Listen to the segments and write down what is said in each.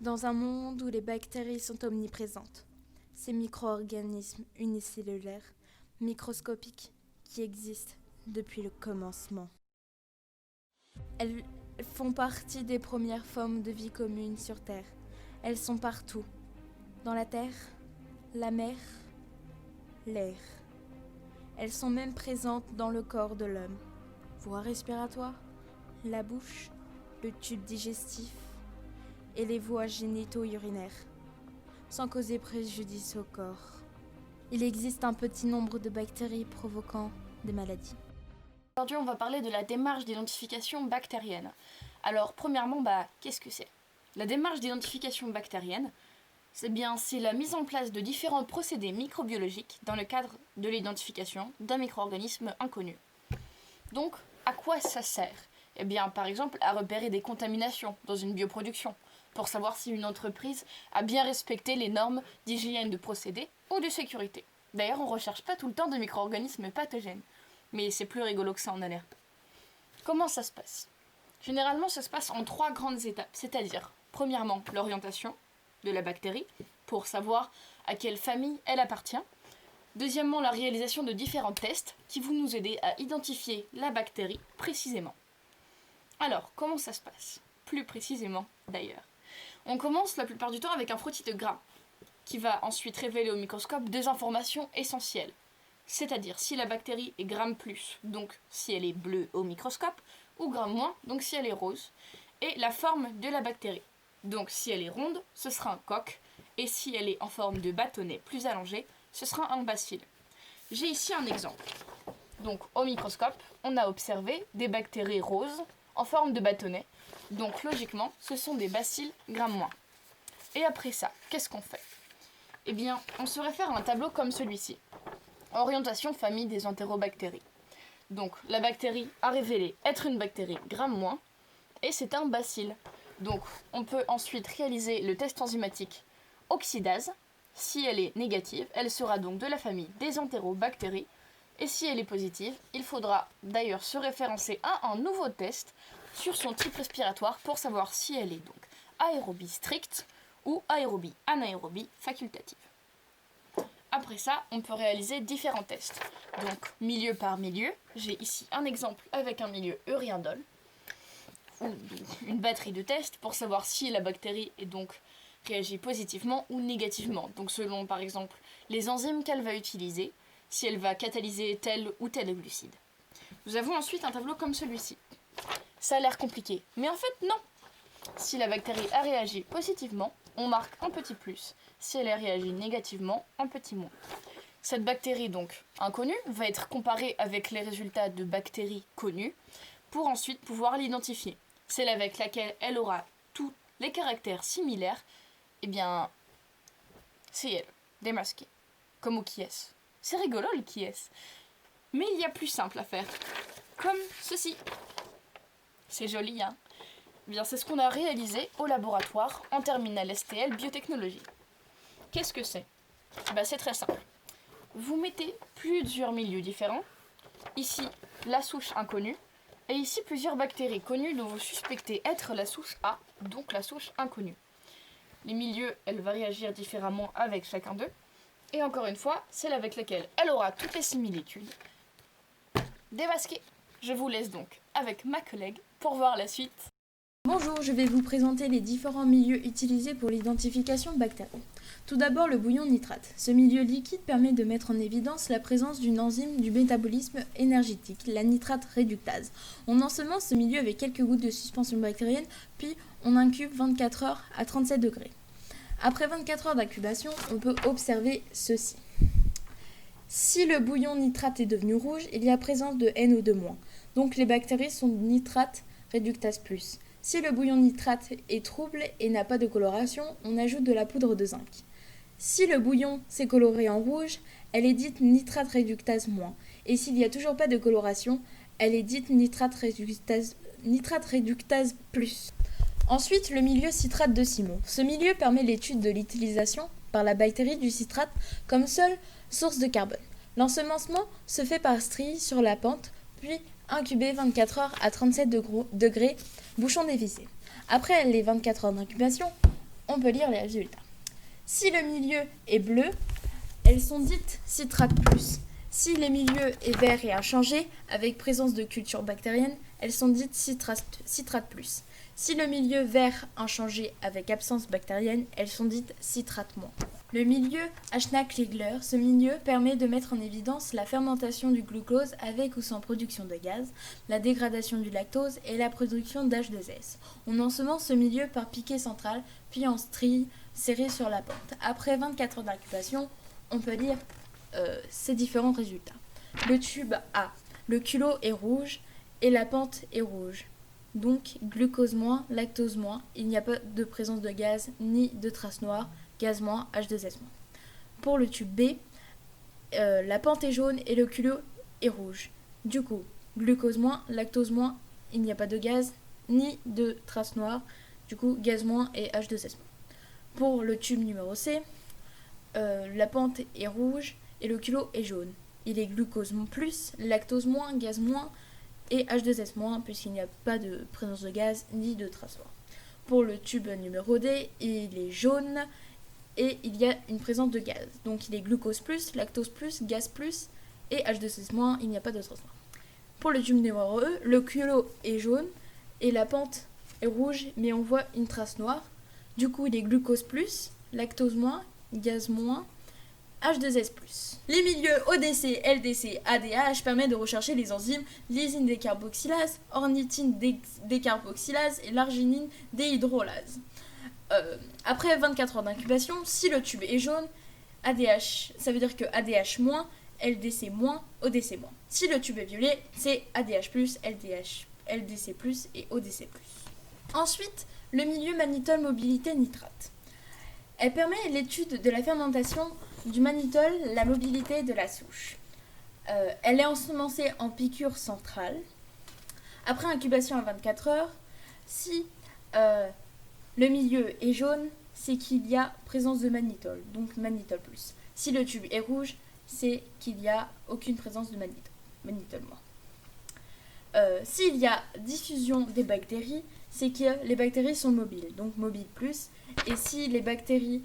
Dans un monde où les bactéries sont omniprésentes, ces micro-organismes unicellulaires, microscopiques, qui existent depuis le commencement. Elles font partie des premières formes de vie commune sur Terre. Elles sont partout, dans la terre, la mer, l'air. Elles sont même présentes dans le corps de l'homme. Voie respiratoire, la bouche, le tube digestif et les voies génito-urinaires, sans causer préjudice au corps. Il existe un petit nombre de bactéries provoquant des maladies. Aujourd'hui, on va parler de la démarche d'identification bactérienne. Alors, premièrement, qu'est-ce que c'est ? La démarche d'identification bactérienne, c'est la mise en place de différents procédés microbiologiques dans le cadre de l'identification d'un micro-organisme inconnu. Donc, à quoi ça sert ? Par exemple, à repérer des contaminations dans une bioproduction, pour savoir si une entreprise a bien respecté les normes d'hygiène de procédés ou de sécurité. D'ailleurs, on ne recherche pas tout le temps de micro-organismes pathogènes, mais c'est plus rigolo que ça en alerte. Comment ça se passe ? Généralement, ça se passe en 3 grandes étapes, c'est-à-dire, premièrement, l'orientation de la bactérie, pour savoir à quelle famille elle appartient. Deuxièmement, la réalisation de différents tests qui vont nous aider à identifier la bactérie précisément. Alors, comment ça se passe ? Plus précisément, d'ailleurs. On commence la plupart du temps avec un frottis de gras, qui va ensuite révéler au microscope 2 informations essentielles. C'est-à-dire si la bactérie est gramme+, donc si elle est bleue au microscope, ou gramme-, donc si elle est rose, et la forme de la bactérie. Donc si elle est ronde, ce sera un coq, et si elle est en forme de bâtonnet plus allongé, ce sera un bacille. J'ai ici un exemple. Donc au microscope, on a observé des bactéries roses en forme de bâtonnet, donc logiquement, ce sont des bacilles gramme-. Et après ça, qu'est-ce qu'on fait ? On se réfère à un tableau comme celui-ci. Orientation famille des entérobactéries. Donc la bactérie a révélé être une bactérie gramme-, et c'est un bacille. Donc on peut ensuite réaliser le test enzymatique oxydase. Si elle est négative, elle sera donc de la famille des entérobactéries. Et si elle est positive, il faudra d'ailleurs se référencer à un nouveau test sur son type respiratoire pour savoir si elle est donc aérobie stricte ou aérobie anaérobie facultative. Après ça, on peut réaliser différents tests. Donc, milieu par milieu, j'ai ici un exemple avec un milieu uriindol, ou une batterie de tests pour savoir si la bactérie est donc réagit positivement ou négativement. Donc, selon par exemple les enzymes qu'elle va utiliser, si elle va catalyser tel ou tel glucide. Nous avons ensuite un tableau comme celui-ci. Ça a l'air compliqué, mais en fait non. Si la bactérie a réagi positivement, on marque un petit plus. Si elle a réagi négativement, un petit moins. Cette bactérie donc inconnue va être comparée avec les résultats de bactéries connues pour ensuite pouvoir l'identifier. Celle avec laquelle elle aura tous les caractères similaires, c'est elle, démasquée. Comme au qui est-ce. C'est rigolo le qui est-ce. Mais il y a plus simple à faire. Comme ceci. C'est joli, hein ? C'est ce qu'on a réalisé au laboratoire en terminale STL biotechnologie. Qu'est-ce que c'est ? C'est très simple. Vous mettez plusieurs milieux différents. Ici, la souche inconnue. Et ici, plusieurs bactéries connues dont vous suspectez être la souche A, donc la souche inconnue. Les milieux, elle va réagir différemment avec chacun d'eux. Et encore une fois, celle avec laquelle elle aura toutes les similitudes. Démasquée. Je vous laisse donc avec ma collègue pour voir la suite. Bonjour, je vais vous présenter les différents milieux utilisés pour l'identification de bactéries. Tout d'abord, le bouillon nitrate. Ce milieu liquide permet de mettre en évidence la présence d'une enzyme du métabolisme énergétique, la nitrate réductase. On ensemence ce milieu avec quelques gouttes de suspension bactérienne, puis on incube 24 heures à 37 degrés. Après 24 heures d'incubation, on peut observer ceci. Si le bouillon nitrate est devenu rouge, il y a présence de NO2-, donc les bactéries sont nitrate réductase+. Si le bouillon nitrate est trouble et n'a pas de coloration, on ajoute de la poudre de zinc. Si le bouillon s'est coloré en rouge, elle est dite nitrate réductase-. Et s'il n'y a toujours pas de coloration, elle est dite nitrate réductase+. Ensuite, le milieu citrate de Simon. Ce milieu permet l'étude de l'utilisation par la bactérie du citrate comme seule source de carbone. L'ensemencement se fait par stries sur la pente, puis incubé 24 heures à 37 degrés, bouchon dévissé. Après les 24 heures d'incubation, on peut lire les résultats. Si le milieu est bleu, elles sont dites citrate plus. Si les milieux est vert et inchangé, avec présence de culture bactérienne, elles sont dites citrate plus. Si le milieu vert inchangé avec absence bactérienne, elles sont dites citrate moins. Le milieu Ashna-Klegler, ce milieu permet de mettre en évidence la fermentation du glucose avec ou sans production de gaz, la dégradation du lactose et la production d'H2S. On ensemence ce milieu par piquet central, puis en strie serré sur la pente. Après 24 heures d'incubation, on peut lire ces différents résultats. Le tube A, le culot est rouge et la pente est rouge. Donc glucose moins, lactose moins, il n'y a pas de présence de gaz ni de traces noires, gaz moins, H2S moins. Pour le tube B, la pente est jaune et le culot est rouge. Du coup, glucose moins, lactose moins, il n'y a pas de gaz ni de traces noires, du coup gaz moins et H2S moins. Pour le tube numéro C, la pente est rouge et le culot est jaune. Il est glucose plus, lactose moins, gaz moins et H2S moins puisqu'il n'y a pas de présence de gaz ni de traces noires. Pour le tube numéro D, il est jaune et il y a une présence de gaz. Donc il est glucose plus, lactose plus, gaz plus et H2S moins, il n'y a pas de traces noires. Pour le tube numéro E, le culot est jaune et la pente est rouge mais on voit une trace noire. Du coup il est glucose plus, lactose moins, gaz moins, H2S+. Les milieux ODC, LDC, ADH permettent de rechercher les enzymes lysine décarboxylase, ornithine décarboxylase et l'arginine déhydrolase. Après 24 heures d'incubation, si le tube est jaune, ADH, ça veut dire que ADH-, LDC-, ODC-. Si le tube est violet, c'est ADH+, LDH, LDC+, et ODC+. Ensuite, le milieu mannitol mobilité nitrate. Elle permet l'étude de la fermentation du mannitol, la mobilité de la souche. Elle est ensemencée en piqûre centrale. Après incubation à 24 heures, si le milieu est jaune, c'est qu'il y a présence de mannitol, donc mannitol plus. Si le tube est rouge, c'est qu'il n'y a aucune présence de mannitol moins. S'il y a diffusion des bactéries, c'est que les bactéries sont mobiles, donc mobile plus. Et si les bactéries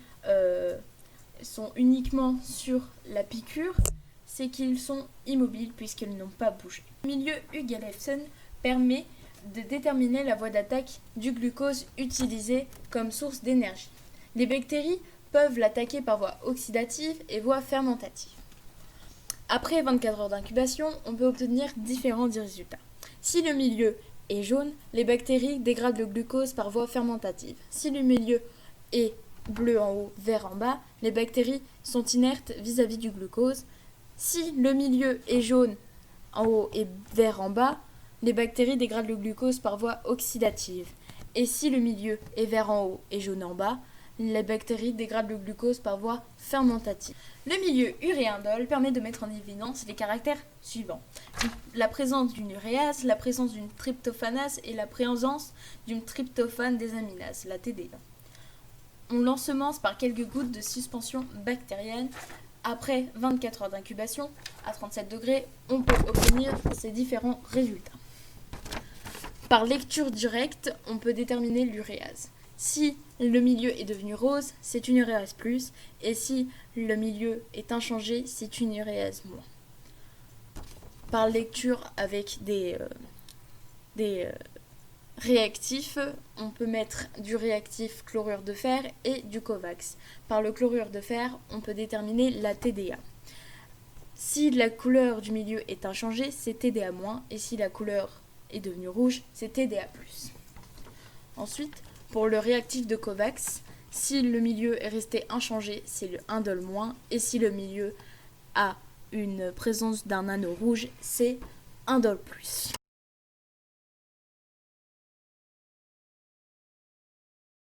sont uniquement sur la piqûre, c'est qu'ils sont immobiles puisqu'ils n'ont pas bougé. Le milieu Hugh-Gallefson permet de déterminer la voie d'attaque du glucose utilisé comme source d'énergie. Les bactéries peuvent l'attaquer par voie oxydative et voie fermentative. Après 24 heures d'incubation, on peut obtenir différents résultats. Si le milieu est jaune, les bactéries dégradent le glucose par voie fermentative. Si le milieu est bleu en haut, vert en bas, les bactéries sont inertes vis-à-vis du glucose. Si le milieu est jaune en haut et vert en bas, les bactéries dégradent le glucose par voie oxydative. Et si le milieu est vert en haut et jaune en bas, les bactéries dégradent le glucose par voie fermentative. Le milieu uréindole permet de mettre en évidence les caractères suivants. La présence d'une uréase, la présence d'une tryptophanase et la présence d'une tryptophane désaminase, la TDA. On l'ensemence par quelques gouttes de suspension bactérienne. Après 24 heures d'incubation, à 37 degrés, on peut obtenir ces différents résultats. Par lecture directe, on peut déterminer l'uréase. Si le milieu est devenu rose, c'est une uréase plus, et si le milieu est inchangé, c'est une uréase moins. Par lecture avec des réactifs, on peut mettre du réactif chlorure de fer et du Covax. Par le chlorure de fer, on peut déterminer la TDA. Si la couleur du milieu est inchangée, c'est TDA-, et si la couleur est devenue rouge, c'est TDA+. Ensuite, pour le réactif de Covax, si le milieu est resté inchangé, c'est le indole-, et si le milieu a une présence d'un anneau rouge, c'est indole+.